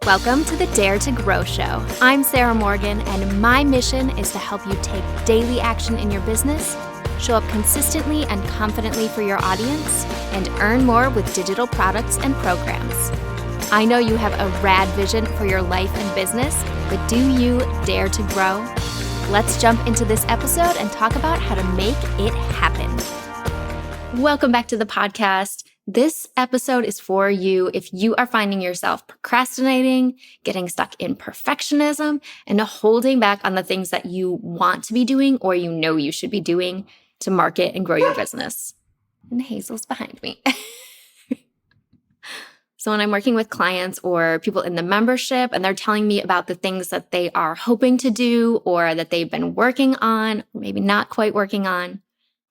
Welcome to the Dare to Grow Show. I'm Sarah Morgan, and my mission is to help you take daily action in your business, show up consistently and confidently for your audience, and earn more with digital products and programs. I know you have a rad vision for your life and business, but do you dare to grow? Let's jump into this episode and talk about how to make it happen. Welcome back to the podcast. This episode is for you if you are finding yourself procrastinating, getting stuck in perfectionism, and holding back on the things that you want to be doing or you know you should be doing to market and grow your business. And Hazel's behind me. So when I'm working with clients or people in the membership and they're telling me about the things that they are hoping to do or that they've been working on, maybe not quite working on,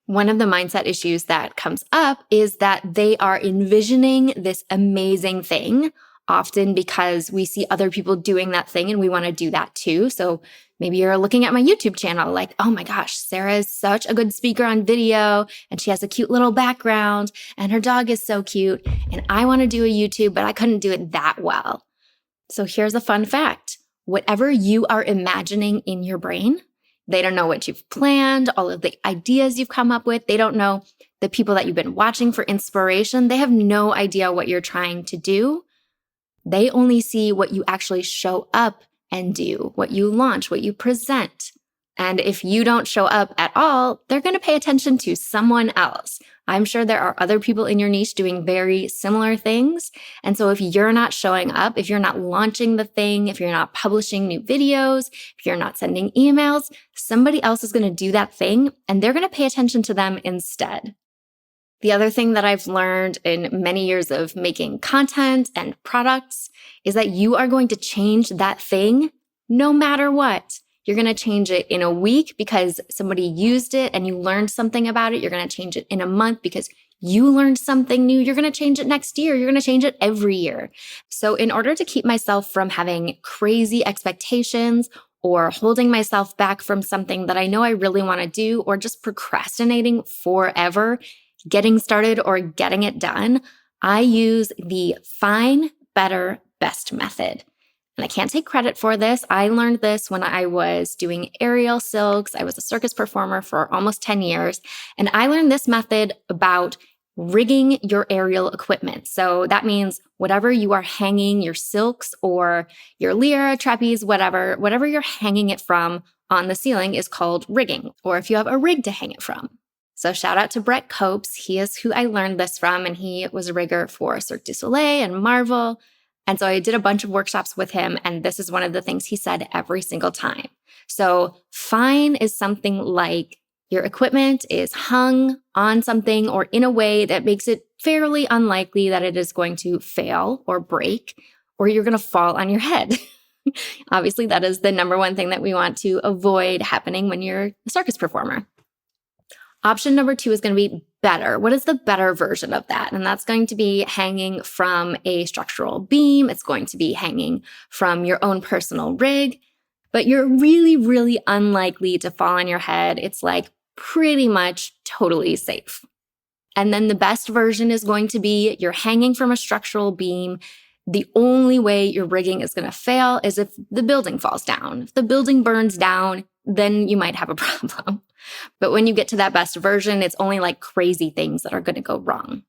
one of the mindset issues that comes up is that they are envisioning this amazing thing, often because we see other people doing that thing and we want to do that too. So maybe you're looking at my YouTube channel like, oh my gosh, Sarah is such a good speaker on video and she has a cute little background and her dog is so cute and I want to do a YouTube, but I couldn't do it that well. So here's a fun fact. Whatever you are imagining in your brain, they don't know what you've planned, all of the ideas you've come up with. They don't know the people that you've been watching for inspiration. They have no idea what you're trying to do. They only see what you actually show up and do, what you launch, what you present. And if you don't show up at all, they're going to pay attention to someone else. I'm sure there are other people in your niche doing very similar things. And so if you're not showing up, if you're not launching the thing, if you're not publishing new videos, if you're not sending emails, somebody else is going to do that thing and they're going to pay attention to them instead. The other thing that I've learned in many years of making content and products is that you are going to change that thing no matter what. You're going to change it in a week because somebody used it and you learned something about it. You're going to change it in a month because you learned something new. You're going to change it next year. You're going to change it every year. So in order to keep myself from having crazy expectations or holding myself back from something that I know I really want to do or just procrastinating forever, getting started or getting it done, I use the fine, better, best method. And I can't take credit for this. I learned this when I was doing aerial silks. I was a circus performer for almost 10 years. And I learned this method about rigging your aerial equipment. So that means whatever you are hanging your silks or your lyra, trapeze, whatever you're hanging it from on the ceiling is called rigging, or if you have a rig to hang it from. So shout out to Brett Copes. He is who I learned this from, and he was a rigger for Cirque du Soleil and Marvel. And so I did a bunch of workshops with him, and this is one of the things he said every single time. So fine is something like your equipment is hung on something or in a way that makes it fairly unlikely that it is going to fail or break, or you're going to fall on your head. Obviously, that is the number one thing that we want to avoid happening when you're a circus performer. Option number 2 is going to be better. What is the better version of that? And that's going to be hanging from a structural beam. It's going to be hanging from your own personal rig, but you're really, really unlikely to fall on your head. It's like pretty much totally safe. And then the best version is going to be you're hanging from a structural beam. The only way your rigging is going to fail is if the building falls down. If the building burns down, then you might have a problem. But when you get to that best version, it's only like crazy things that are going to go wrong.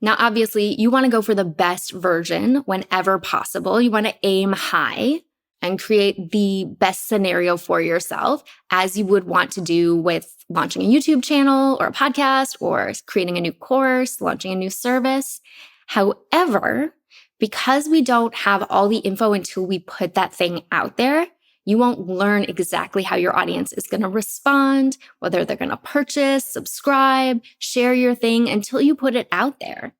Now, obviously, you want to go for the best version whenever possible. You want to aim high and create the best scenario for yourself, as you would want to do with launching a YouTube channel or a podcast or creating a new course, launching a new service. However, because we don't have all the info until we put that thing out there, you won't learn exactly how your audience is going to respond, whether they're going to purchase, subscribe, share your thing until you put it out there.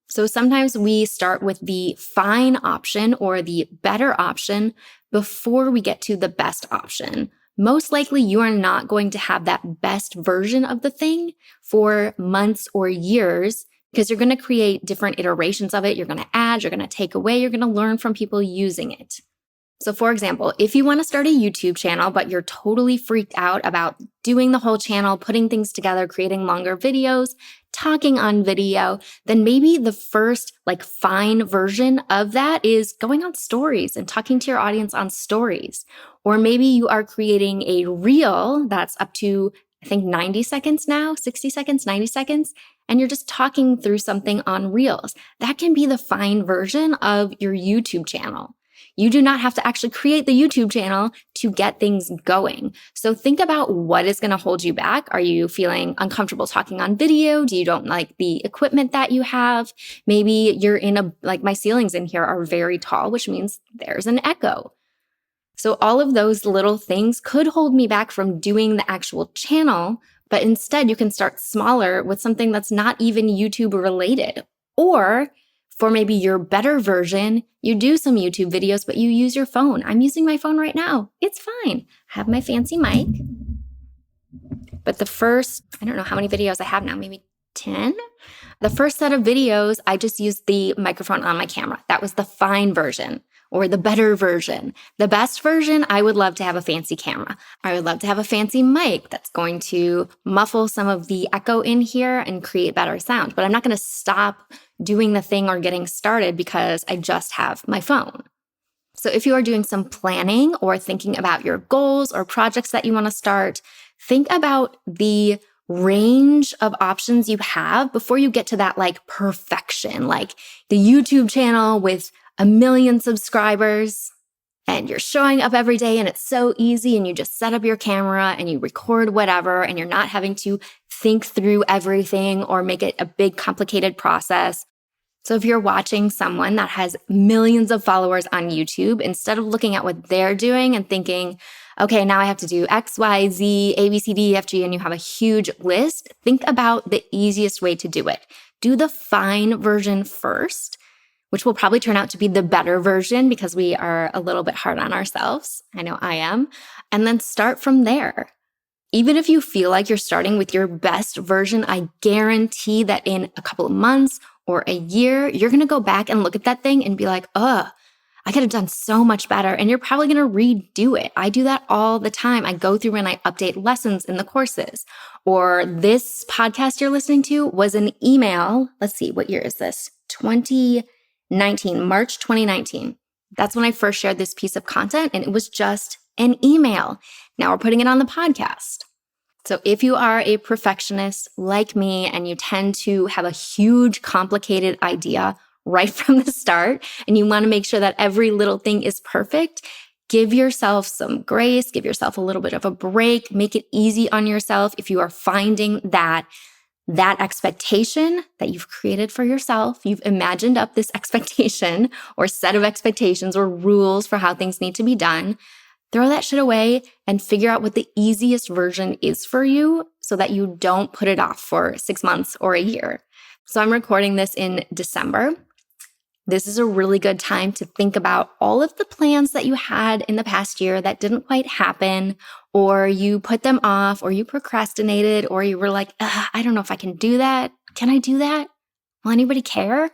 So sometimes we start with the fine option or the better option before we get to the best option. Most likely you are not going to have that best version of the thing for months or years because you're going to create different iterations of it. You're going to add, you're going to take away, you're going to learn from people using it. So for example, if you want to start a YouTube channel, but you're totally freaked out about doing the whole channel, putting things together, creating longer videos, talking on video, then maybe the first fine version of that is going on stories and talking to your audience on stories. Or maybe you are creating a reel that's up to, I think 90 seconds now, 60 seconds, 90 seconds, and you're just talking through something on reels. That can be the fine version of your YouTube channel. You do not have to actually create the YouTube channel to get things going. So think about what is going to hold you back. Are you feeling uncomfortable talking on video? Do you don't like the equipment that you have? Maybe you're in my ceilings in here are very tall, which means there's an echo. So all of those little things could hold me back from doing the actual channel, but instead you can start smaller with something that's not even YouTube related. Or for maybe your better version, you do some YouTube videos, but you use your phone. I'm using my phone right now. It's fine. I have my fancy mic. But the first, I don't know how many videos I have now, maybe 10? The first set of videos, I just used the microphone on my camera. That was the fine version or the better version. The best version, I would love to have a fancy camera. I would love to have a fancy mic that's going to muffle some of the echo in here and create better sound. But I'm not going to stop doing the thing or getting started because I just have my phone. So if you are doing some planning or thinking about your goals or projects that you want to start, think about the range of options you have before you get to that perfection, like the YouTube channel with 1 million subscribers and you're showing up every day and it's so easy and you just set up your camera and you record whatever and you're not having to think through everything or make it a big complicated process. So if you're watching someone that has millions of followers on YouTube, instead of looking at what they're doing and thinking, okay, now I have to do X, Y, Z, A, B, C, D, E, F, G, and you have a huge list, think about the easiest way to do it. Do the fine version first, which will probably turn out to be the better version because we are a little bit hard on ourselves. I know I am. And then start from there. Even if you feel like you're starting with your best version, I guarantee that in a couple of months or a year, you're going to go back and look at that thing and be like, I could have done so much better. And you're probably going to redo it. I do that all the time. I go through and I update lessons in the courses. Or this podcast you're listening to was an email. Let's see, what year is this? 2019, March 2019. That's when I first shared this piece of content and it was just an email. Now we're putting it on the podcast. So if you are a perfectionist like me and you tend to have a huge, complicated idea right from the start, and you want to make sure that every little thing is perfect, give yourself some grace, give yourself a little bit of a break, make it easy on yourself. If you are finding that expectation that you've created for yourself, you've imagined up this expectation or set of expectations or rules for how things need to be done, throw that shit away and figure out what the easiest version is for you so that you don't put it off for 6 months or a year. So I'm recording this in December. This is a really good time to think about all of the plans that you had in the past year that didn't quite happen, or you put them off, or you procrastinated, or you were like, I don't know if I can do that. Can I do that? Will anybody care?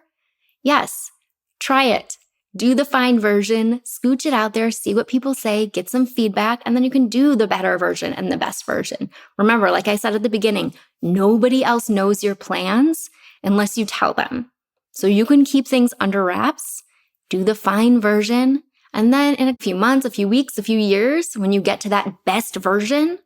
Yes, try it. Do the fine version, scooch it out there, see what people say, get some feedback, and then you can do the better version and the best version. Remember, like I said at the beginning, nobody else knows your plans unless you tell them. So you can keep things under wraps, do the fine version, and then in a few months, a few weeks, a few years, when you get to that best version,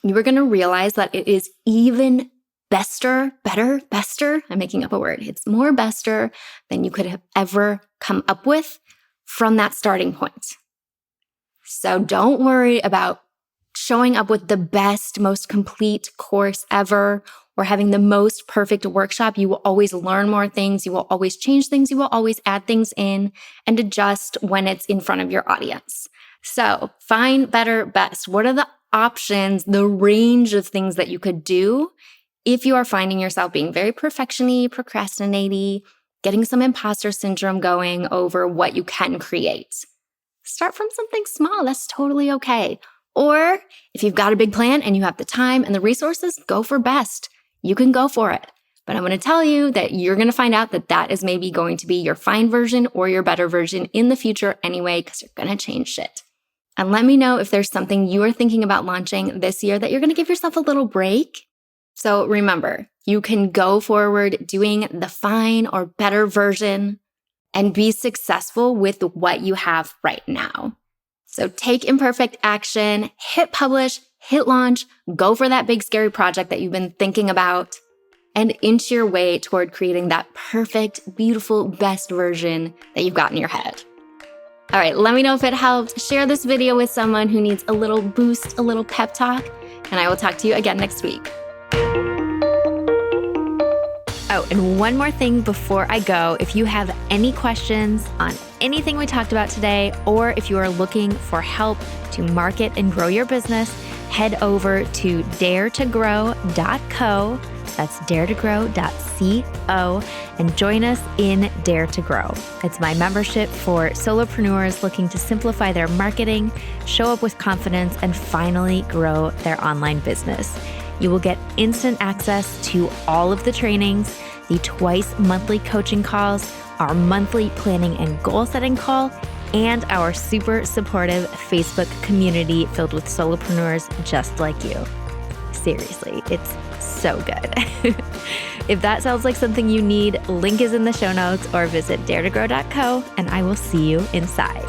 you are going to realize that it is even bester, I'm making up a word. It's more bester than you could have ever come up with from that starting point. So don't worry about showing up with the best, most complete course ever or having the most perfect workshop. You will always learn more things. You will always change things. You will always add things in and adjust when it's in front of your audience. So fine, better, best. What are the options, the range of things that you could do if you are finding yourself being very perfectiony, procrastinating, getting some imposter syndrome going over what you can create? Start from something small. That's totally okay. Or if you've got a big plan and you have the time and the resources, go for best. You can go for it. But I'm going to tell you that you're going to find out that that is maybe going to be your fine version or your better version in the future anyway, because you're going to change shit. And let me know if there's something you are thinking about launching this year that you're going to give yourself a little break. So remember, you can go forward doing the fine or better version and be successful with what you have right now. So take imperfect action, hit publish, hit launch, go for that big scary project that you've been thinking about, and inch your way toward creating that perfect, beautiful, best version that you've got in your head. All right, let me know if it helped. Share this video with someone who needs a little boost, a little pep talk, and I will talk to you again next week. Oh, and one more thing before I go. If you have any questions on anything we talked about today, or if you are looking for help to market and grow your business, head over to daretogrow.co. That's daretogrow.co and join us in Dare to Grow. It's my membership for solopreneurs looking to simplify their marketing, show up with confidence, and finally grow their online business. You will get instant access to all of the trainings, the twice monthly coaching calls, our monthly planning and goal setting call, and our super supportive Facebook community filled with solopreneurs just like you. Seriously, it's so good. If that sounds like something you need, link is in the show notes or visit daretogrow.co and I will see you inside.